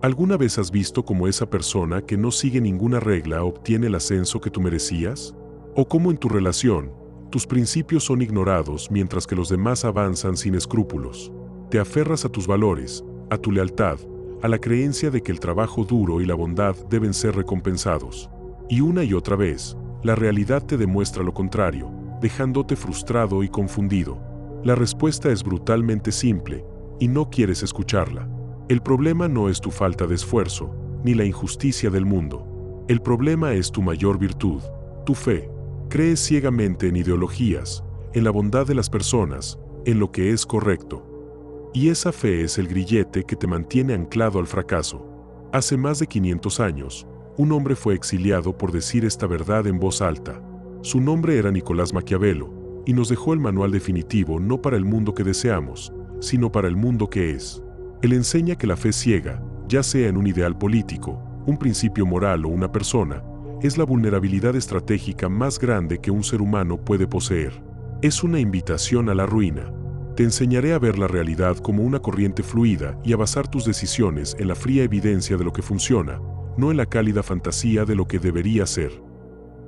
¿Alguna vez has visto cómo esa persona que no sigue ninguna regla obtiene el ascenso que tú merecías? ¿O cómo en tu relación, tus principios son ignorados mientras que los demás avanzan sin escrúpulos? Te aferras a tus valores, a tu lealtad, a la creencia de que el trabajo duro y la bondad deben ser recompensados. Y una y otra vez, la realidad te demuestra lo contrario, dejándote frustrado y confundido. La respuesta es brutalmente simple, y no quieres escucharla. El problema no es tu falta de esfuerzo, ni la injusticia del mundo. El problema es tu mayor virtud, tu fe. Crees ciegamente en ideologías, en la bondad de las personas, en lo que es correcto. Y esa fe es el grillete que te mantiene anclado al fracaso. Hace más de 500 años, un hombre fue exiliado por decir esta verdad en voz alta. Su nombre era Nicolás Maquiavelo, y nos dejó el manual definitivo no para el mundo que deseamos, sino para el mundo que es. Él enseña que la fe ciega, ya sea en un ideal político, un principio moral o una persona, es la vulnerabilidad estratégica más grande que un ser humano puede poseer. Es una invitación a la ruina. Te enseñaré a ver la realidad como una corriente fluida y a basar tus decisiones en la fría evidencia de lo que funciona, no en la cálida fantasía de lo que debería ser.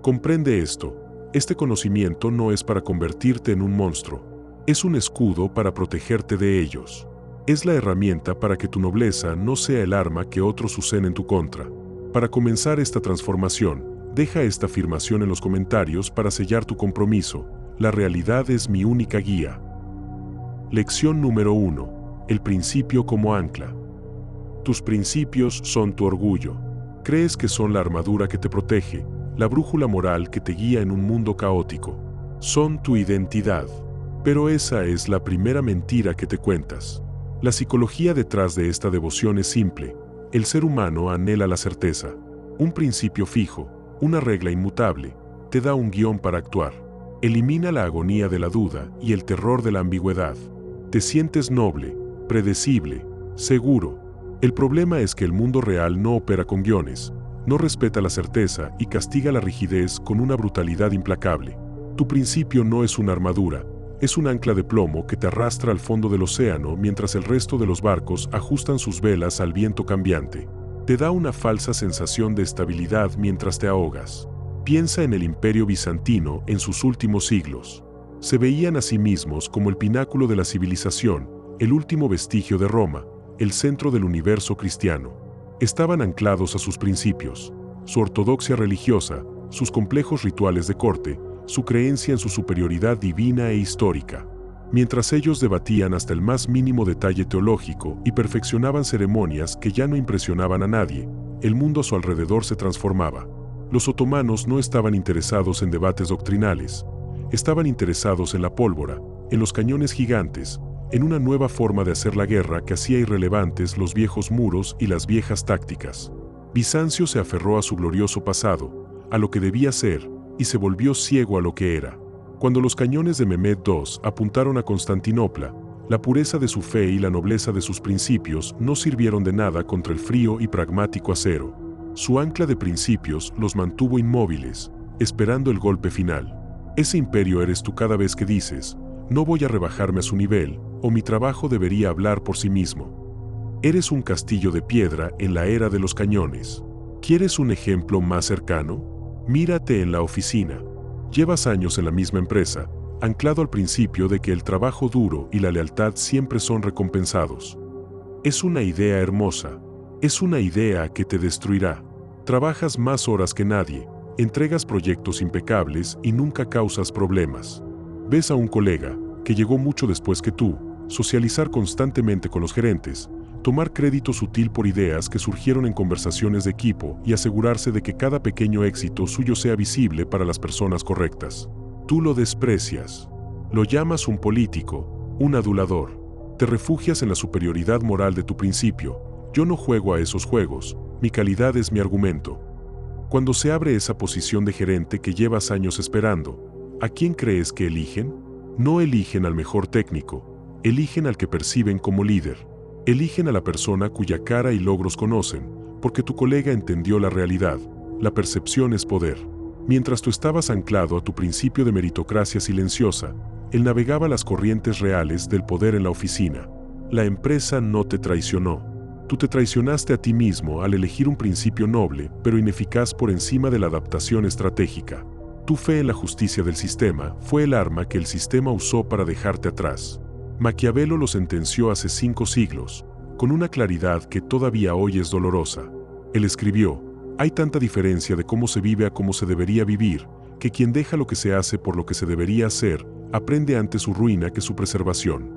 Comprende esto. Este conocimiento no es para convertirte en un monstruo. Es un escudo para protegerte de ellos. Es la herramienta para que tu nobleza no sea el arma que otros usen en tu contra. Para comenzar esta transformación, deja esta afirmación en los comentarios para sellar tu compromiso. La realidad es mi única guía. Lección número 1. El principio como ancla. Tus principios son tu orgullo. Crees que son la armadura que te protege, la brújula moral que te guía en un mundo caótico. Son tu identidad. Pero esa es la primera mentira que te cuentas. La psicología detrás de esta devoción es simple. El ser humano anhela la certeza. Un principio fijo, una regla inmutable, te da un guión para actuar. Elimina la agonía de la duda y el terror de la ambigüedad. Te sientes noble, predecible, seguro. El problema es que el mundo real no opera con guiones, no respeta la certeza y castiga la rigidez con una brutalidad implacable. Tu principio no es una armadura, es un ancla de plomo que te arrastra al fondo del océano mientras el resto de los barcos ajustan sus velas al viento cambiante. Te da una falsa sensación de estabilidad mientras te ahogas. Piensa en el Imperio bizantino en sus últimos siglos. Se veían a sí mismos como el pináculo de la civilización, el último vestigio de Roma, el centro del universo cristiano. Estaban anclados a sus principios, su ortodoxia religiosa, sus complejos rituales de corte, su creencia en su superioridad divina e histórica. Mientras ellos debatían hasta el más mínimo detalle teológico y perfeccionaban ceremonias que ya no impresionaban a nadie, el mundo a su alrededor se transformaba. Los otomanos no estaban interesados en debates doctrinales, estaban interesados en la pólvora, en los cañones gigantes, en una nueva forma de hacer la guerra que hacía irrelevantes los viejos muros y las viejas tácticas. Bizancio se aferró a su glorioso pasado, a lo que debía ser, y se volvió ciego a lo que era. Cuando los cañones de Mehmed II apuntaron a Constantinopla, la pureza de su fe y la nobleza de sus principios no sirvieron de nada contra el frío y pragmático acero. Su ancla de principios los mantuvo inmóviles, esperando el golpe final. Ese imperio eres tú cada vez que dices, no voy a rebajarme a su nivel, o mi trabajo debería hablar por sí mismo. Eres un castillo de piedra en la era de los cañones. ¿Quieres un ejemplo más cercano? Mírate en la oficina. Llevas años en la misma empresa, anclado al principio de que el trabajo duro y la lealtad siempre son recompensados. Es una idea hermosa. Es una idea que te destruirá. Trabajas más horas que nadie, entregas proyectos impecables y nunca causas problemas. Ves a un colega, que llegó mucho después que tú, socializar constantemente con los gerentes, tomar crédito sutil por ideas que surgieron en conversaciones de equipo y asegurarse de que cada pequeño éxito suyo sea visible para las personas correctas. Tú lo desprecias. Lo llamas un político, un adulador. Te refugias en la superioridad moral de tu principio. Yo no juego a esos juegos, mi calidad es mi argumento. Cuando se abre esa posición de gerente que llevas años esperando, ¿a quién crees que eligen? No eligen al mejor técnico, eligen al que perciben como líder. Eligen a la persona cuya cara y logros conocen, porque tu colega entendió la realidad. La percepción es poder. Mientras tú estabas anclado a tu principio de meritocracia silenciosa, él navegaba las corrientes reales del poder en la oficina. La empresa no te traicionó. Tú te traicionaste a ti mismo al elegir un principio noble, pero ineficaz por encima de la adaptación estratégica. Tu fe en la justicia del sistema fue el arma que el sistema usó para dejarte atrás. Maquiavelo lo sentenció hace 5 siglos, con una claridad que todavía hoy es dolorosa. Él escribió: hay tanta diferencia de cómo se vive a cómo se debería vivir, que quien deja lo que se hace por lo que se debería hacer, aprende antes su ruina que su preservación.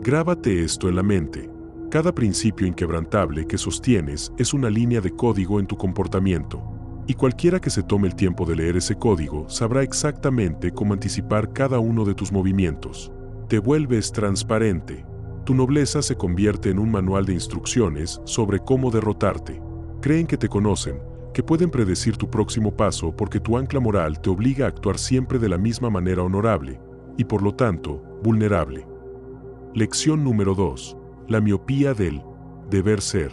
Grábate esto en la mente. Cada principio inquebrantable que sostienes es una línea de código en tu comportamiento. Y cualquiera que se tome el tiempo de leer ese código sabrá exactamente cómo anticipar cada uno de tus movimientos. Te vuelves transparente. Tu nobleza se convierte en un manual de instrucciones sobre cómo derrotarte. Creen que te conocen, que pueden predecir tu próximo paso porque tu ancla moral te obliga a actuar siempre de la misma manera honorable, y por lo tanto, vulnerable. Lección número 2. La miopía del deber ser.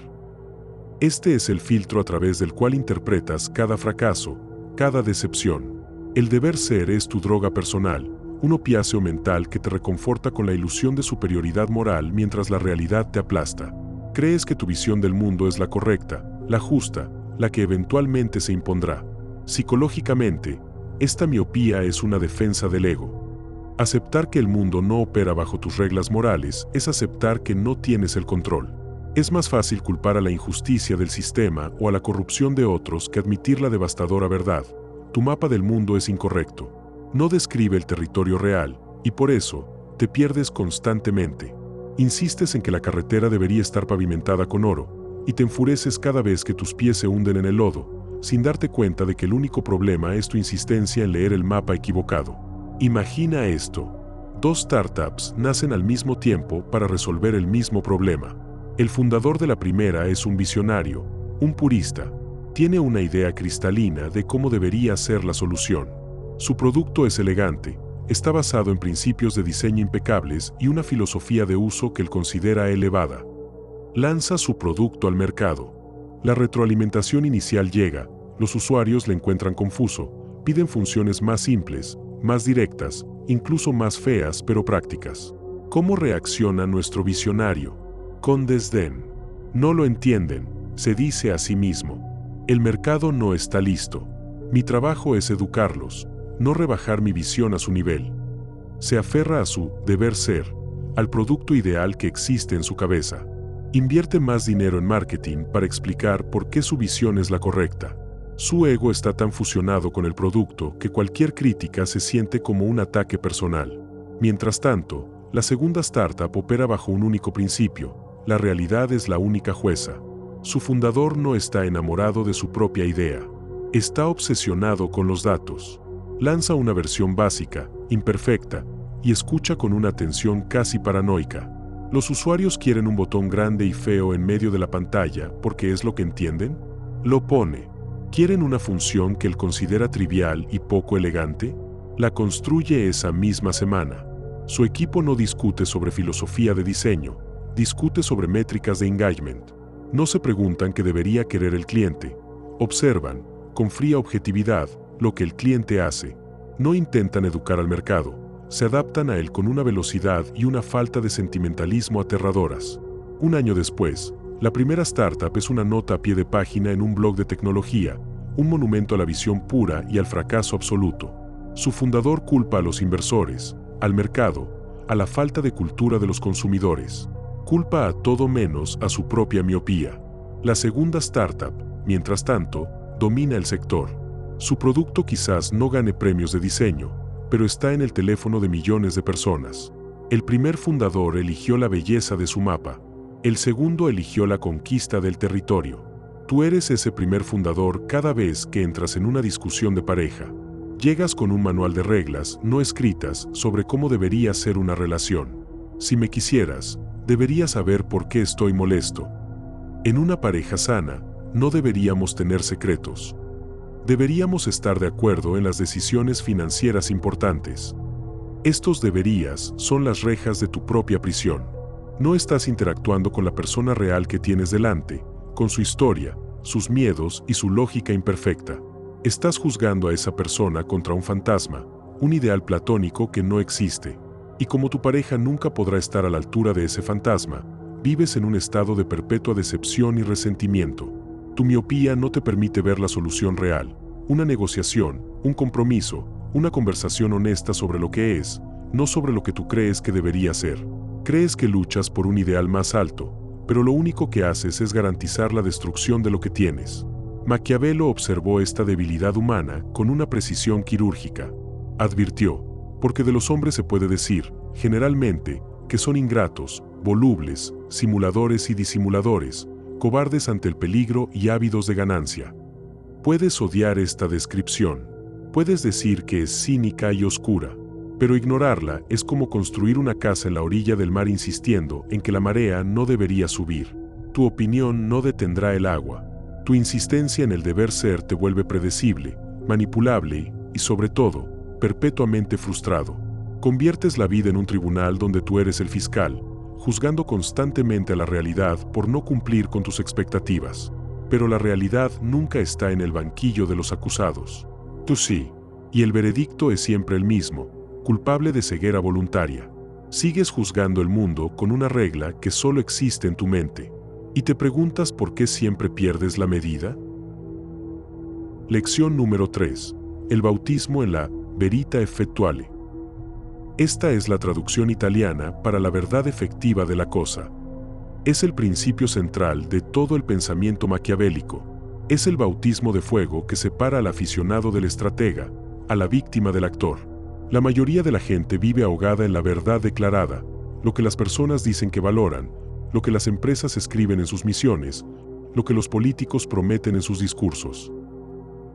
Este es el filtro a través del cual interpretas cada fracaso, cada decepción. El deber ser es tu droga personal, un opiáceo mental que te reconforta con la ilusión de superioridad moral mientras la realidad te aplasta. Crees que tu visión del mundo es la correcta, la justa, la que eventualmente se impondrá. Psicológicamente, esta miopía es una defensa del ego. Aceptar que el mundo no opera bajo tus reglas morales es aceptar que no tienes el control. Es más fácil culpar a la injusticia del sistema o a la corrupción de otros que admitir la devastadora verdad. Tu mapa del mundo es incorrecto. No describe el territorio real, y por eso, te pierdes constantemente. Insistes en que la carretera debería estar pavimentada con oro, y te enfureces cada vez que tus pies se hunden en el lodo, sin darte cuenta de que el único problema es tu insistencia en leer el mapa equivocado. Imagina esto. 2 startups nacen al mismo tiempo para resolver el mismo problema. El fundador de la primera es un visionario, un purista. Tiene una idea cristalina de cómo debería ser la solución. Su producto es elegante, está basado en principios de diseño impecables y una filosofía de uso que él considera elevada. Lanza su producto al mercado. La retroalimentación inicial llega, los usuarios le encuentran confuso, piden funciones más simples, más directas, incluso más feas pero prácticas. ¿Cómo reacciona nuestro visionario? Con desdén. No lo entienden, se dice a sí mismo. El mercado no está listo. Mi trabajo es educarlos, no rebajar mi visión a su nivel. Se aferra a su deber ser, al producto ideal que existe en su cabeza. Invierte más dinero en marketing para explicar por qué su visión es la correcta. Su ego está tan fusionado con el producto que cualquier crítica se siente como un ataque personal. Mientras tanto, la segunda startup opera bajo un único principio: la realidad es la única jueza. Su fundador no está enamorado de su propia idea. Está obsesionado con los datos. Lanza una versión básica, imperfecta, y escucha con una atención casi paranoica. ¿Los usuarios quieren un botón grande y feo en medio de la pantalla porque es lo que entienden? Lo pone. ¿Quieren una función que él considera trivial y poco elegante? La construye esa misma semana. Su equipo no discute sobre filosofía de diseño, discute sobre métricas de engagement. No se preguntan qué debería querer el cliente. Observan, con fría objetividad, lo que el cliente hace. No intentan educar al mercado, se adaptan a él con una velocidad y una falta de sentimentalismo aterradoras. Un año después, la primera startup es una nota a pie de página en un blog de tecnología, un monumento a la visión pura y al fracaso absoluto. Su fundador culpa a los inversores, al mercado, a la falta de cultura de los consumidores. Culpa a todo menos a su propia miopía. La segunda startup, mientras tanto, domina el sector. Su producto quizás no gane premios de diseño, pero está en el teléfono de millones de personas. El primer fundador eligió la belleza de su mapa. El segundo eligió la conquista del territorio. Tú eres ese primer fundador cada vez que entras en una discusión de pareja. Llegas con un manual de reglas no escritas sobre cómo debería ser una relación. Si me quisieras, deberías saber por qué estoy molesto. En una pareja sana, no deberíamos tener secretos. Deberíamos estar de acuerdo en las decisiones financieras importantes. Estos deberías son las rejas de tu propia prisión. No estás interactuando con la persona real que tienes delante, con su historia, sus miedos y su lógica imperfecta. Estás juzgando a esa persona contra un fantasma, un ideal platónico que no existe. Y como tu pareja nunca podrá estar a la altura de ese fantasma, vives en un estado de perpetua decepción y resentimiento. Tu miopía no te permite ver la solución real, una negociación, un compromiso, una conversación honesta sobre lo que es, no sobre lo que tú crees que debería ser. Crees que luchas por un ideal más alto, pero lo único que haces es garantizar la destrucción de lo que tienes. Maquiavelo observó esta debilidad humana con una precisión quirúrgica. Advirtió, porque de los hombres se puede decir, generalmente, que son ingratos, volubles, simuladores y disimuladores, cobardes ante el peligro y ávidos de ganancia. Puedes odiar esta descripción. Puedes decir que es cínica y oscura, pero ignorarla es como construir una casa en la orilla del mar insistiendo en que la marea no debería subir. Tu opinión no detendrá el agua. Tu insistencia en el deber ser te vuelve predecible, manipulable y, sobre todo, perpetuamente frustrado. Conviertes la vida en un tribunal donde tú eres el fiscal, juzgando constantemente a la realidad por no cumplir con tus expectativas. Pero la realidad nunca está en el banquillo de los acusados. Tú sí, y el veredicto es siempre el mismo, culpable de ceguera voluntaria. Sigues juzgando el mundo con una regla que solo existe en tu mente. ¿Y te preguntas por qué siempre pierdes la medida? Lección número 3. El bautismo en la verità effettuale. Esta es la traducción italiana para la verdad efectiva de la cosa. Es el principio central de todo el pensamiento maquiavélico. Es el bautismo de fuego que separa al aficionado del estratega, a la víctima del actor. La mayoría de la gente vive ahogada en la verdad declarada, lo que las personas dicen que valoran, lo que las empresas escriben en sus misiones, lo que los políticos prometen en sus discursos.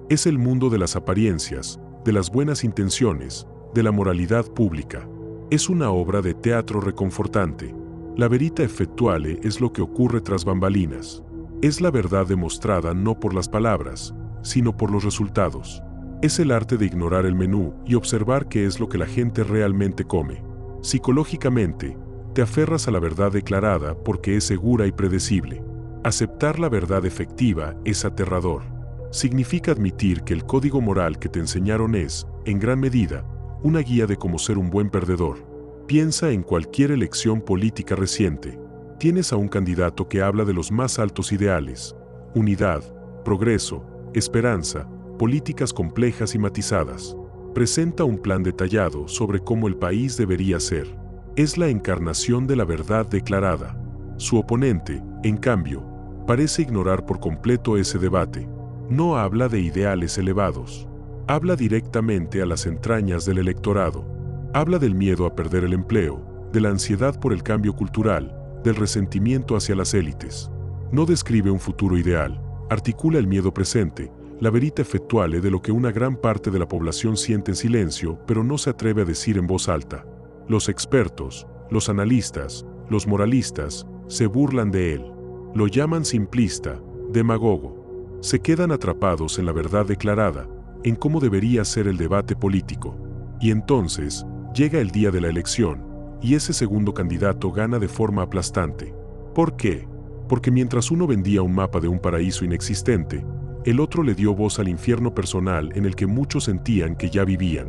Es el mundo de las apariencias, de las buenas intenciones, de la moralidad pública. Es una obra de teatro reconfortante. La verità effettuale es lo que ocurre tras bambalinas. Es la verdad demostrada no por las palabras, sino por los resultados. Es el arte de ignorar el menú y observar qué es lo que la gente realmente come. Psicológicamente, te aferras a la verdad declarada porque es segura y predecible. Aceptar la verdad efectiva es aterrador. Significa admitir que el código moral que te enseñaron es, en gran medida, una guía de cómo ser un buen perdedor. Piensa en cualquier elección política reciente. Tienes a un candidato que habla de los más altos ideales: unidad, progreso, esperanza, políticas complejas y matizadas. Presenta un plan detallado sobre cómo el país debería ser. Es la encarnación de la verdad declarada. Su oponente, en cambio, parece ignorar por completo ese debate. No habla de ideales elevados. Habla directamente a las entrañas del electorado. Habla del miedo a perder el empleo, de la ansiedad por el cambio cultural, del resentimiento hacia las élites. No describe un futuro ideal, articula el miedo presente, la verità effettuale de lo que una gran parte de la población siente en silencio, pero no se atreve a decir en voz alta. Los expertos, los analistas, los moralistas, se burlan de él. Lo llaman simplista, demagogo. Se quedan atrapados en la verdad declarada, en cómo debería ser el debate político. Y entonces, llega el día de la elección, y ese segundo candidato gana de forma aplastante. ¿Por qué? Porque mientras uno vendía un mapa de un paraíso inexistente, el otro le dio voz al infierno personal en el que muchos sentían que ya vivían.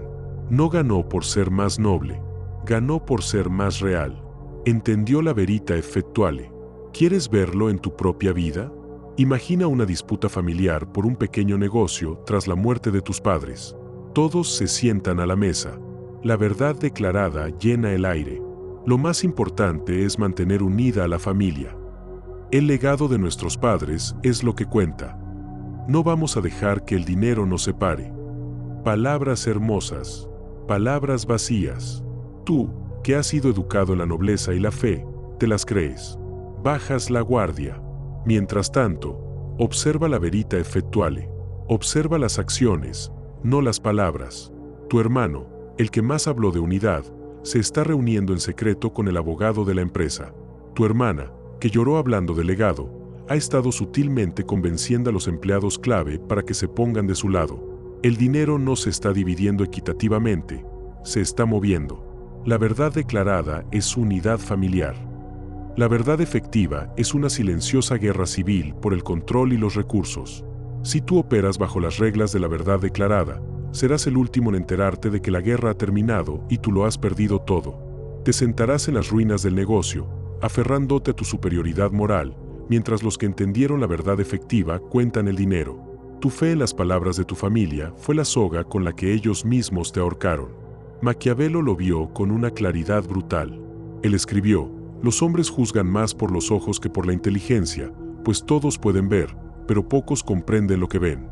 No ganó por ser más noble, ganó por ser más real. Entendió la verità effettuale. ¿Quieres verlo en tu propia vida? Imagina una disputa familiar por un pequeño negocio tras la muerte de tus padres. Todos se sientan a la mesa. La verdad declarada llena el aire. Lo más importante es mantener unida a la familia. El legado de nuestros padres es lo que cuenta. No vamos a dejar que el dinero nos separe. Palabras hermosas, palabras vacías. Tú, que has sido educado en la nobleza y la fe, te las crees. Bajas la guardia. Mientras tanto, observa la verità effettuale. Observa las acciones, no las palabras. Tu hermano, el que más habló de unidad, se está reuniendo en secreto con el abogado de la empresa. Tu hermana, que lloró hablando de legado, ha estado sutilmente convenciendo a los empleados clave para que se pongan de su lado. El dinero no se está dividiendo equitativamente, se está moviendo. La verdad declarada es unidad familiar. La verdad efectiva es una silenciosa guerra civil por el control y los recursos. Si tú operas bajo las reglas de la verdad declarada, serás el último en enterarte de que la guerra ha terminado y tú lo has perdido todo. Te sentarás en las ruinas del negocio, aferrándote a tu superioridad moral, mientras los que entendieron la verdad efectiva cuentan el dinero. Tu fe en las palabras de tu familia fue la soga con la que ellos mismos te ahorcaron. Maquiavelo lo vio con una claridad brutal. Él escribió: los hombres juzgan más por los ojos que por la inteligencia, pues todos pueden ver, pero pocos comprenden lo que ven.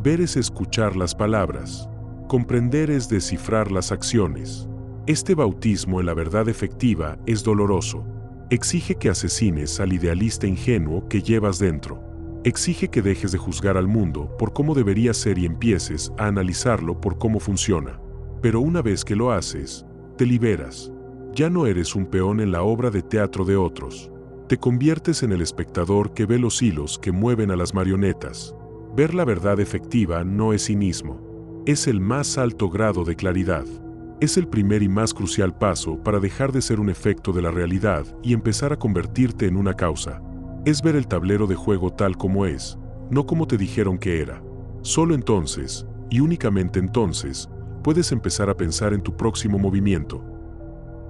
Ver es escuchar las palabras. Comprender es descifrar las acciones. Este bautismo en la verdad efectiva es doloroso. Exige que asesines al idealista ingenuo que llevas dentro. Exige que dejes de juzgar al mundo por cómo debería ser y empieces a analizarlo por cómo funciona. Pero una vez que lo haces, te liberas. Ya no eres un peón en la obra de teatro de otros. Te conviertes en el espectador que ve los hilos que mueven a las marionetas. Ver la verdad efectiva no es cinismo. Es el más alto grado de claridad. Es el primer y más crucial paso para dejar de ser un efecto de la realidad y empezar a convertirte en una causa. Es ver el tablero de juego tal como es, no como te dijeron que era. Solo entonces, y únicamente entonces, puedes empezar a pensar en tu próximo movimiento.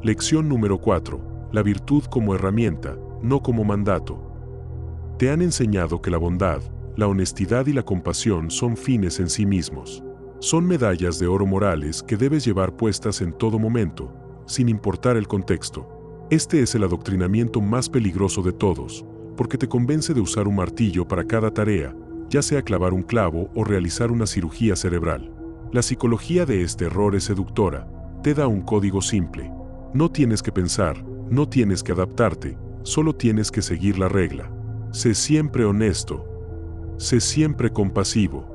Lección número 4. La virtud como herramienta, no como mandato. Te han enseñado que la bondad, la honestidad y la compasión son fines en sí mismos. Son medallas de oro morales que debes llevar puestas en todo momento, sin importar el contexto. Este es el adoctrinamiento más peligroso de todos, porque te convence de usar un martillo para cada tarea, ya sea clavar un clavo o realizar una cirugía cerebral. La psicología de este error es seductora, te da un código simple. No tienes que pensar, no tienes que adaptarte, solo tienes que seguir la regla. Sé siempre honesto. Sé siempre compasivo.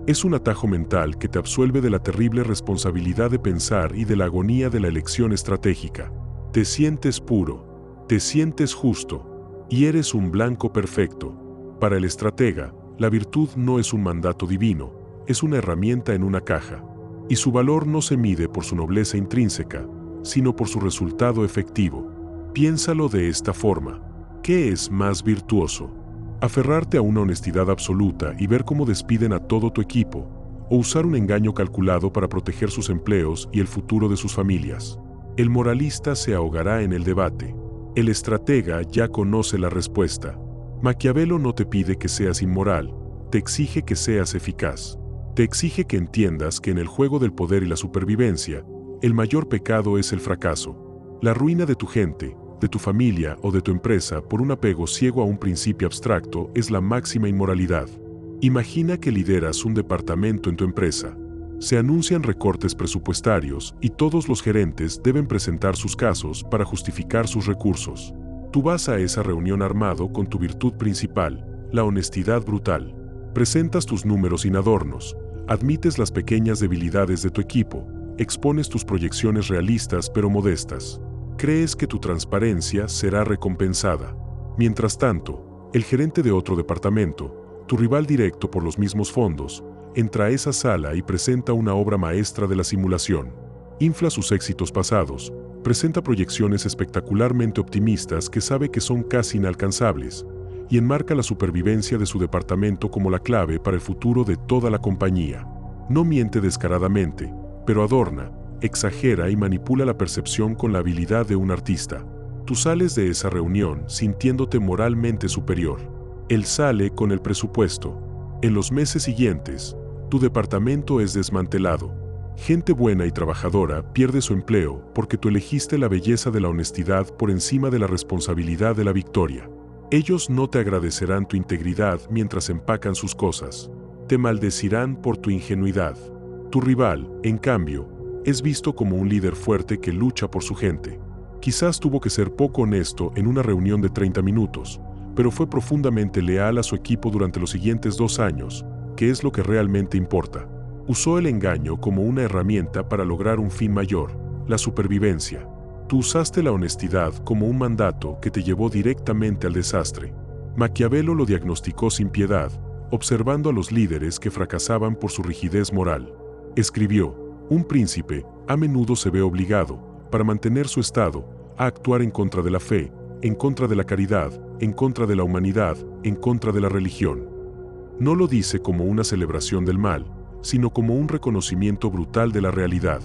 Es un atajo mental que te absuelve de la terrible responsabilidad de pensar y de la agonía de la elección estratégica. Te sientes puro, te sientes justo, y eres un blanco perfecto. Para el estratega, la virtud no es un mandato divino, es una herramienta en una caja. Y su valor no se mide por su nobleza intrínseca, sino por su resultado efectivo. Piénsalo de esta forma. ¿Qué es más virtuoso? ¿Aferrarte a una honestidad absoluta y ver cómo despiden a todo tu equipo, o usar un engaño calculado para proteger sus empleos y el futuro de sus familias? El moralista se ahogará en el debate. El estratega ya conoce la respuesta. Maquiavelo no te pide que seas inmoral, te exige que seas eficaz. Te exige que entiendas que en el juego del poder y la supervivencia, el mayor pecado es el fracaso. La ruina de tu gente, de tu familia o de tu empresa por un apego ciego a un principio abstracto es la máxima inmoralidad. Imagina que lideras un departamento en tu empresa. Se anuncian recortes presupuestarios y todos los gerentes deben presentar sus casos para justificar sus recursos. Tú vas a esa reunión armado con tu virtud principal, la honestidad brutal. Presentas tus números sin adornos, admites las pequeñas debilidades de tu equipo, expones tus proyecciones realistas pero modestas. Crees que tu transparencia será recompensada. Mientras tanto, el gerente de otro departamento, tu rival directo por los mismos fondos, entra a esa sala y presenta una obra maestra de la simulación. Infla sus éxitos pasados, presenta proyecciones espectacularmente optimistas que sabe que son casi inalcanzables, y enmarca la supervivencia de su departamento como la clave para el futuro de toda la compañía. No miente descaradamente, pero adorna, exagera y manipula la percepción con la habilidad de un artista. Tú sales de esa reunión sintiéndote moralmente superior. Él sale con el presupuesto. En los meses siguientes, tu departamento es desmantelado. Gente buena y trabajadora pierde su empleo porque tú elegiste la belleza de la honestidad por encima de la responsabilidad de la victoria. Ellos no te agradecerán tu integridad mientras empacan sus cosas. Te maldecirán por tu ingenuidad. Tu rival, en cambio, es visto como un líder fuerte que lucha por su gente. Quizás tuvo que ser poco honesto en una reunión de 30 minutos, pero fue profundamente leal a su equipo durante los siguientes 2 años, que es lo que realmente importa. Usó el engaño como una herramienta para lograr un fin mayor, la supervivencia. Tú usaste la honestidad como un mandato que te llevó directamente al desastre. Maquiavelo lo diagnosticó sin piedad, observando a los líderes que fracasaban por su rigidez moral. Escribió: un príncipe a menudo se ve obligado, para mantener su estado, a actuar en contra de la fe, en contra de la caridad, en contra de la humanidad, en contra de la religión. No lo dice como una celebración del mal, sino como un reconocimiento brutal de la realidad.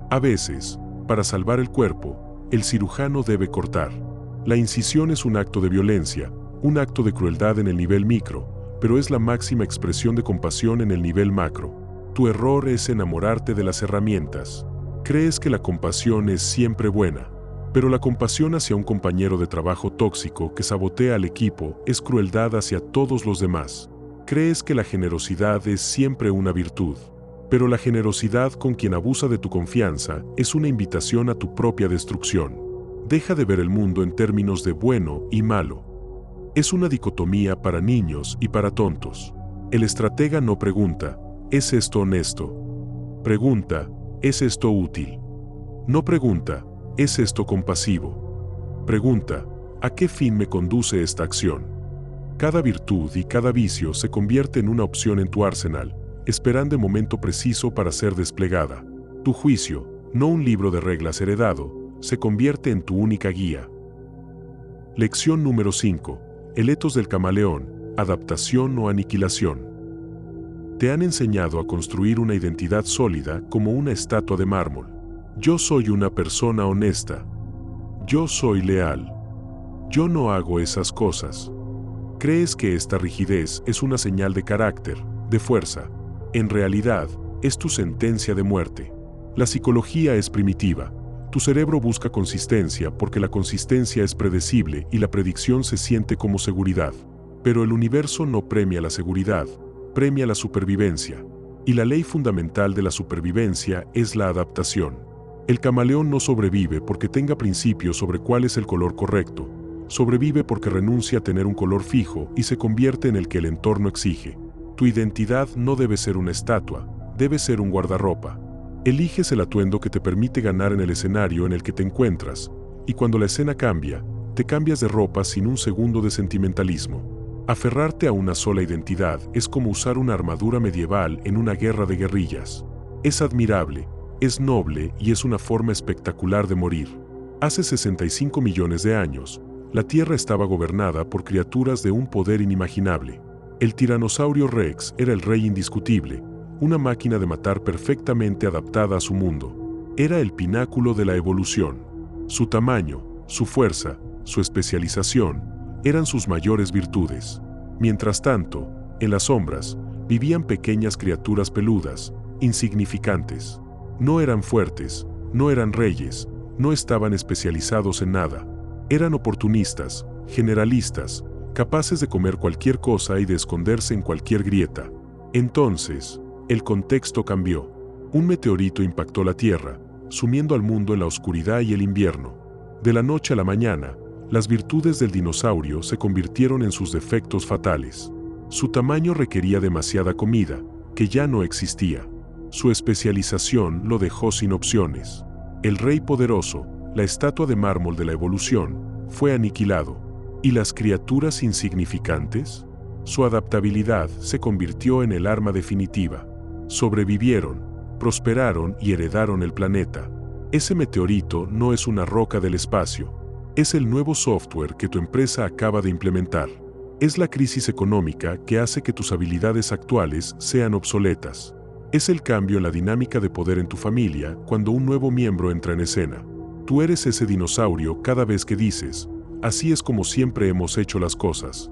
A veces, para salvar el cuerpo, el cirujano debe cortar. La incisión es un acto de violencia, un acto de crueldad en el nivel micro, pero es la máxima expresión de compasión en el nivel macro. Tu error es enamorarte de las herramientas. Crees que la compasión es siempre buena, pero la compasión hacia un compañero de trabajo tóxico que sabotea al equipo es crueldad hacia todos los demás. Crees que la generosidad es siempre una virtud, pero la generosidad con quien abusa de tu confianza es una invitación a tu propia destrucción. Deja de ver el mundo en términos de bueno y malo. Es una dicotomía para niños y para tontos. El estratega no pregunta, ¿es esto honesto? Pregunta, ¿es esto útil? No pregunta, ¿es esto compasivo? Pregunta, ¿a qué fin me conduce esta acción? Cada virtud y cada vicio se convierte en una opción en tu arsenal, esperando el momento preciso para ser desplegada. Tu juicio, no un libro de reglas heredado, se convierte en tu única guía. Lección número 5. El etos del camaleón, adaptación o aniquilación. Te han enseñado a construir una identidad sólida como una estatua de mármol. Yo soy una persona honesta. Yo soy leal. Yo no hago esas cosas. Crees que esta rigidez es una señal de carácter, de fuerza. En realidad, es tu sentencia de muerte. La psicología es primitiva. Tu cerebro busca consistencia porque la consistencia es predecible y la predicción se siente como seguridad. Pero el universo no premia la seguridad, premia la supervivencia. Y la ley fundamental de la supervivencia es la adaptación. El camaleón no sobrevive porque tenga principios sobre cuál es el color correcto. Sobrevive porque renuncia a tener un color fijo y se convierte en el que el entorno exige. Tu identidad no debe ser una estatua, debe ser un guardarropa. Eliges el atuendo que te permite ganar en el escenario en el que te encuentras, y cuando la escena cambia, te cambias de ropa sin un segundo de sentimentalismo. Aferrarte a una sola identidad es como usar una armadura medieval en una guerra de guerrillas. Es admirable, es noble y es una forma espectacular de morir. Hace 65 millones de años, la Tierra estaba gobernada por criaturas de un poder inimaginable. El tiranosaurio Rex era el rey indiscutible, una máquina de matar perfectamente adaptada a su mundo. Era el pináculo de la evolución. Su tamaño, su fuerza, su especialización, eran sus mayores virtudes. Mientras tanto, en las sombras, vivían pequeñas criaturas peludas, insignificantes. No eran fuertes, no eran reyes, no estaban especializados en nada. Eran oportunistas, generalistas, capaces de comer cualquier cosa y de esconderse en cualquier grieta. Entonces, el contexto cambió. Un meteorito impactó la Tierra, sumiendo al mundo en la oscuridad y el invierno. De la noche a la mañana, las virtudes del dinosaurio se convirtieron en sus defectos fatales. Su tamaño requería demasiada comida, que ya no existía. Su especialización lo dejó sin opciones. El rey poderoso, la estatua de mármol de la evolución, fue aniquilado. ¿Y las criaturas insignificantes? Su adaptabilidad se convirtió en el arma definitiva. Sobrevivieron, prosperaron y heredaron el planeta. Ese meteorito no es una roca del espacio. Es el nuevo software que tu empresa acaba de implementar. Es la crisis económica que hace que tus habilidades actuales sean obsoletas. Es el cambio en la dinámica de poder en tu familia cuando un nuevo miembro entra en escena. Tú eres ese dinosaurio cada vez que dices, así es como siempre hemos hecho las cosas.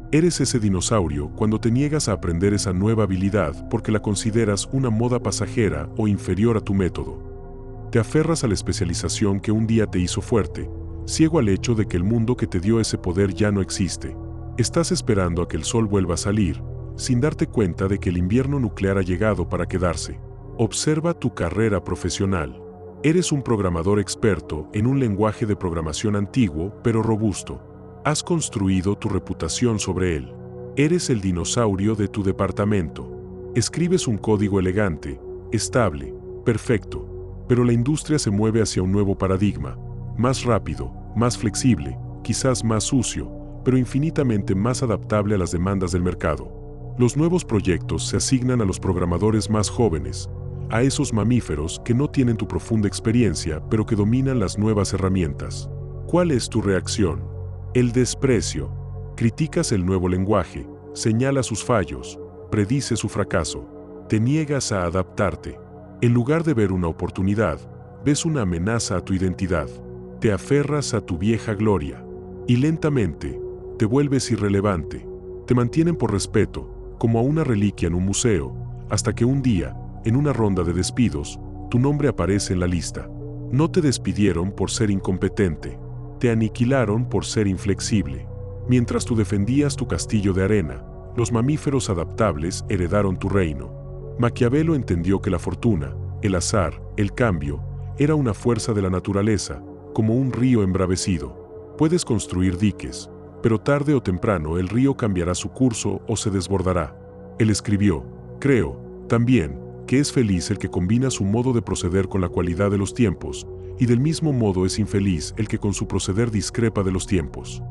Eres ese dinosaurio cuando te niegas a aprender esa nueva habilidad porque la consideras una moda pasajera o inferior a tu método. Te aferras a la especialización que un día te hizo fuerte, ciego al hecho de que el mundo que te dio ese poder ya no existe. Estás esperando a que el sol vuelva a salir, sin darte cuenta de que el invierno nuclear ha llegado para quedarse. Observa tu carrera profesional. Eres un programador experto en un lenguaje de programación antiguo pero robusto. Has construido tu reputación sobre él. Eres el dinosaurio de tu departamento. Escribes un código elegante, estable, perfecto. Pero la industria se mueve hacia un nuevo paradigma, más rápido, más flexible, quizás más sucio, pero infinitamente más adaptable a las demandas del mercado. Los nuevos proyectos se asignan a los programadores más jóvenes, a esos mamíferos que no tienen tu profunda experiencia pero que dominan las nuevas herramientas. ¿Cuál es tu reacción? El desprecio. Criticas el nuevo lenguaje, señalas sus fallos, predices su fracaso. Te niegas a adaptarte. En lugar de ver una oportunidad, ves una amenaza a tu identidad. Te aferras a tu vieja gloria. Y lentamente, te vuelves irrelevante. Te mantienen por respeto, como a una reliquia en un museo, hasta que un día, en una ronda de despidos, tu nombre aparece en la lista. No te despidieron por ser incompetente. Te aniquilaron por ser inflexible. Mientras tú defendías tu castillo de arena, los mamíferos adaptables heredaron tu reino. Maquiavelo entendió que la fortuna, el azar, el cambio, era una fuerza de la naturaleza, como un río embravecido. Puedes construir diques, pero tarde o temprano el río cambiará su curso o se desbordará. Él escribió, creo, también, que es feliz el que combina su modo de proceder con la cualidad de los tiempos, y del mismo modo es infeliz el que con su proceder discrepa de los tiempos.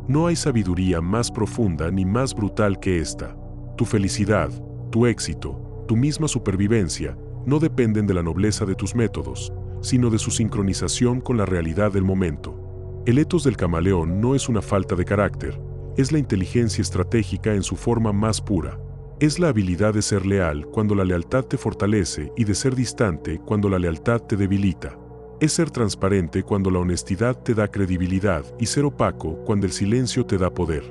No hay sabiduría más profunda ni más brutal que esta. Tu felicidad, tu éxito, tu misma supervivencia, no dependen de la nobleza de tus métodos, sino de su sincronización con la realidad del momento. El etos del camaleón no es una falta de carácter, es la inteligencia estratégica en su forma más pura. Es la habilidad de ser leal cuando la lealtad te fortalece y de ser distante cuando la lealtad te debilita. Es ser transparente cuando la honestidad te da credibilidad y ser opaco cuando el silencio te da poder.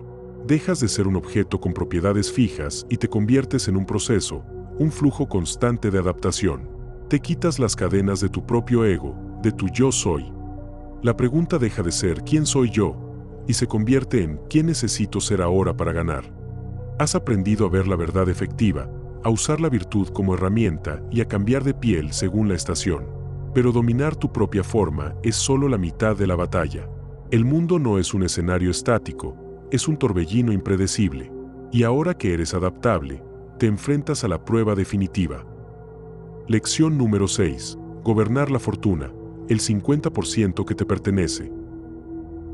Dejas de ser un objeto con propiedades fijas y te conviertes en un proceso, un flujo constante de adaptación. Te quitas las cadenas de tu propio ego, de tu yo soy. La pregunta deja de ser ¿quién soy yo? Y se convierte en ¿quién necesito ser ahora para ganar? Has aprendido a ver la verdad efectiva, a usar la virtud como herramienta y a cambiar de piel según la estación. Pero dominar tu propia forma es solo la mitad de la batalla. El mundo no es un escenario estático, es un torbellino impredecible. Y ahora que eres adaptable, te enfrentas a la prueba definitiva. Lección número 6. Gobernar la fortuna, el 50% que te pertenece.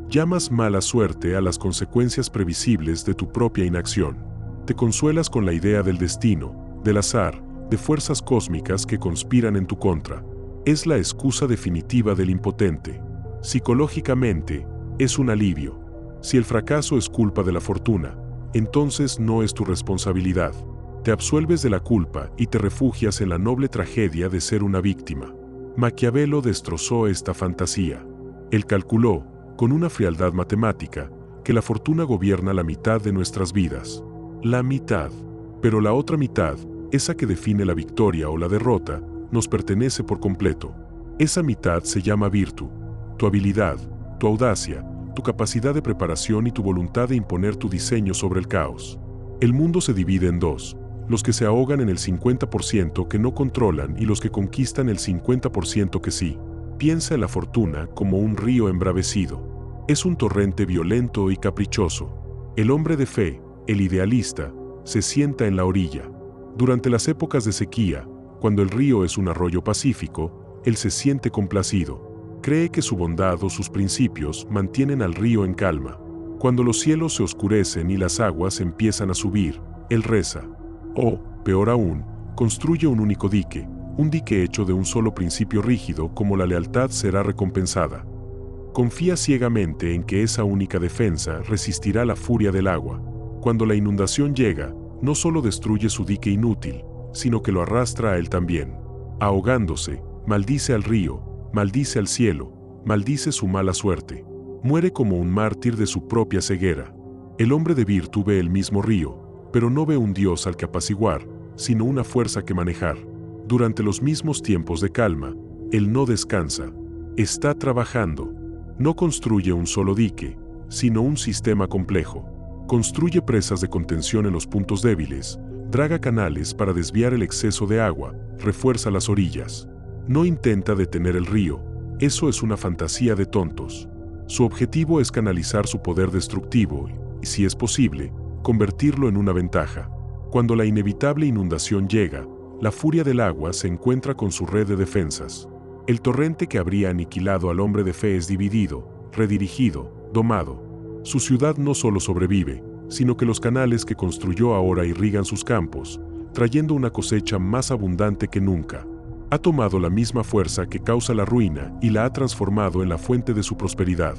Llamas mala suerte a las consecuencias previsibles de tu propia inacción. Te consuelas con la idea del destino, del azar, de fuerzas cósmicas que conspiran en tu contra. Es la excusa definitiva del impotente. Psicológicamente, es un alivio. Si el fracaso es culpa de la fortuna, entonces no es tu responsabilidad. Te absuelves de la culpa y te refugias en la noble tragedia de ser una víctima. Maquiavelo destrozó esta fantasía. Él calculó, con una frialdad matemática, que la fortuna gobierna la mitad de nuestras vidas. La mitad. Pero la otra mitad, esa que define la victoria o la derrota, nos pertenece por completo. Esa mitad se llama virtud. Tu habilidad, tu audacia, tu capacidad de preparación y tu voluntad de imponer tu diseño sobre el caos. El mundo se divide en dos, los que se ahogan en el 50% que no controlan y los que conquistan el 50% que sí. Piensa en la fortuna como un río embravecido. Es un torrente violento y caprichoso. El hombre de fe, el idealista, se sienta en la orilla. Durante las épocas de sequía, cuando el río es un arroyo pacífico, él se siente complacido. Cree que su bondad o sus principios mantienen al río en calma. Cuando los cielos se oscurecen y las aguas empiezan a subir, él reza. O, peor aún, construye un único dique, un dique hecho de un solo principio rígido como la lealtad será recompensada. Confía ciegamente en que esa única defensa resistirá la furia del agua. Cuando la inundación llega, no solo destruye su dique inútil, sino que lo arrastra a él también. Ahogándose, maldice al río, maldice al cielo, maldice su mala suerte. Muere como un mártir de su propia ceguera. El hombre de virtud ve el mismo río, pero no ve un Dios al que apaciguar, sino una fuerza que manejar. Durante los mismos tiempos de calma, él no descansa. Está trabajando. No construye un solo dique, sino un sistema complejo. Construye presas de contención en los puntos débiles, draga canales para desviar el exceso de agua, refuerza las orillas. No intenta detener el río, eso es una fantasía de tontos. Su objetivo es canalizar su poder destructivo y, si es posible, convertirlo en una ventaja. Cuando la inevitable inundación llega, la furia del agua se encuentra con su red de defensas. El torrente que habría aniquilado al hombre de fe es dividido, redirigido, domado. Su ciudad no solo sobrevive, sino que los canales que construyó ahora irrigan sus campos, trayendo una cosecha más abundante que nunca. Ha tomado la misma fuerza que causa la ruina y la ha transformado en la fuente de su prosperidad.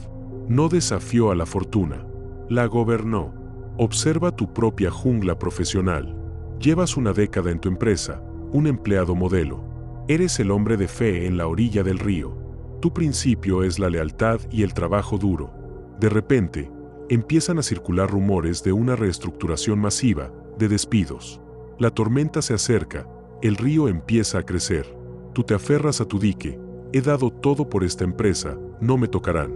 No desafió a la fortuna, la gobernó. Observa tu propia jungla profesional. Llevas una década en tu empresa, un empleado modelo. Eres el hombre de fe en la orilla del río. Tu principio es la lealtad y el trabajo duro. De repente, empiezan a circular rumores de una reestructuración masiva, de despidos. La tormenta se acerca, el río empieza a crecer. Tú te aferras a tu dique, he dado todo por esta empresa, no me tocarán.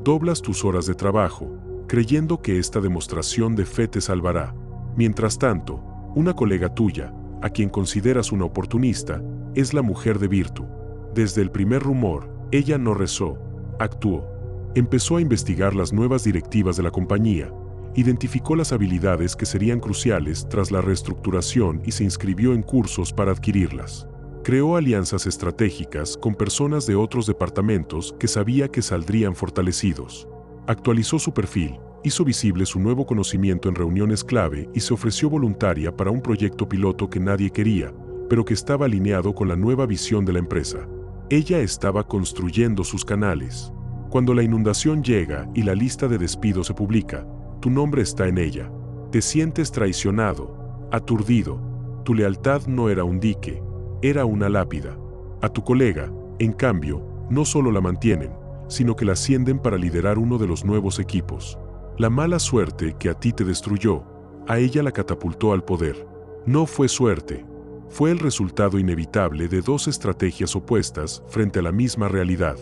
Doblas tus horas de trabajo, creyendo que esta demostración de fe te salvará. Mientras tanto, una colega tuya, a quien consideras una oportunista, es la mujer de Virtu. Desde el primer rumor, ella no rezó, actuó. Empezó a investigar las nuevas directivas de la compañía, identificó las habilidades que serían cruciales tras la reestructuración y se inscribió en cursos para adquirirlas. Creó alianzas estratégicas con personas de otros departamentos que sabía que saldrían fortalecidos. Actualizó su perfil, hizo visible su nuevo conocimiento en reuniones clave y se ofreció voluntaria para un proyecto piloto que nadie quería, pero que estaba alineado con la nueva visión de la empresa. Ella estaba construyendo sus canales. Cuando la inundación llega y la lista de despidos se publica, tu nombre está en ella. Te sientes traicionado, aturdido. Tu lealtad no era un dique, era una lápida. A tu colega, en cambio, no solo la mantienen, sino que la ascienden para liderar uno de los nuevos equipos. La mala suerte que a ti te destruyó, a ella la catapultó al poder. No fue suerte, fue el resultado inevitable de dos estrategias opuestas frente a la misma realidad.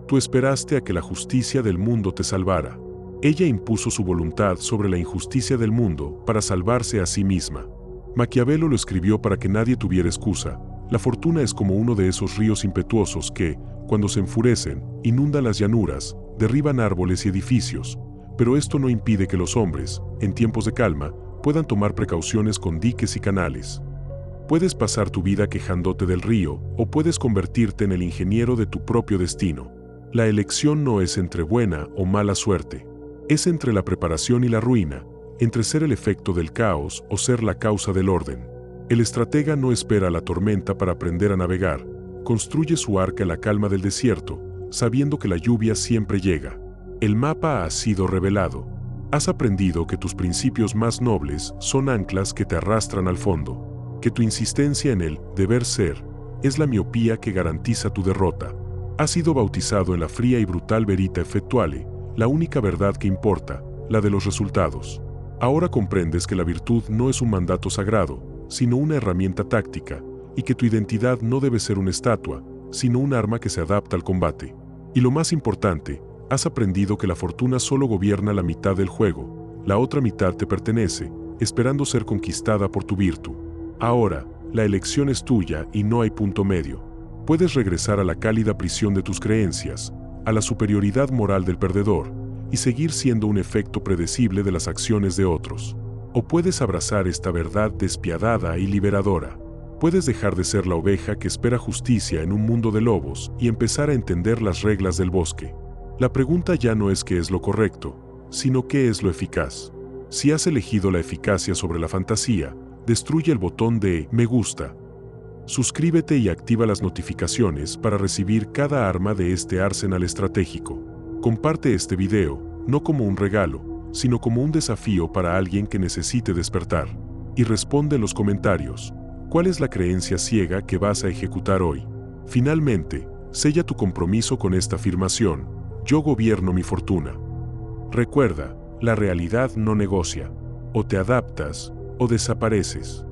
Tú esperaste a que la justicia del mundo te salvara. Ella impuso su voluntad sobre la injusticia del mundo para salvarse a sí misma. Maquiavelo lo escribió para que nadie tuviera excusa. La fortuna es como uno de esos ríos impetuosos que, cuando se enfurecen, inundan las llanuras, derriban árboles y edificios, pero esto no impide que los hombres, en tiempos de calma, puedan tomar precauciones con diques y canales. Puedes pasar tu vida quejándote del río, o puedes convertirte en el ingeniero de tu propio destino. La elección no es entre buena o mala suerte. Es entre la preparación y la ruina, entre ser el efecto del caos o ser la causa del orden. El estratega no espera a la tormenta para aprender a navegar, construye su arca en la calma del desierto, sabiendo que la lluvia siempre llega. El mapa ha sido revelado. Has aprendido que tus principios más nobles son anclas que te arrastran al fondo, que tu insistencia en el deber ser es la miopía que garantiza tu derrota. Has sido bautizado en la fría y brutal verita effettuale, la única verdad que importa, la de los resultados. Ahora comprendes que la virtud no es un mandato sagrado, sino una herramienta táctica, y que tu identidad no debe ser una estatua, sino un arma que se adapta al combate. Y lo más importante, has aprendido que la fortuna solo gobierna la mitad del juego, la otra mitad te pertenece, esperando ser conquistada por tu virtud. Ahora, la elección es tuya y no hay punto medio. Puedes regresar a la cálida prisión de tus creencias, a la superioridad moral del perdedor, y seguir siendo un efecto predecible de las acciones de otros. O puedes abrazar esta verdad despiadada y liberadora. Puedes dejar de ser la oveja que espera justicia en un mundo de lobos y empezar a entender las reglas del bosque. La pregunta ya no es qué es lo correcto, sino qué es lo eficaz. Si has elegido la eficacia sobre la fantasía, destruye el botón de me gusta. Suscríbete y activa las notificaciones para recibir cada arma de este arsenal estratégico. Comparte este video, no como un regalo, sino como un desafío para alguien que necesite despertar. Y responde en los comentarios, ¿cuál es la creencia ciega que vas a ejecutar hoy? Finalmente, sella tu compromiso con esta afirmación: yo gobierno mi fortuna. Recuerda, la realidad no negocia. O te adaptas, o desapareces.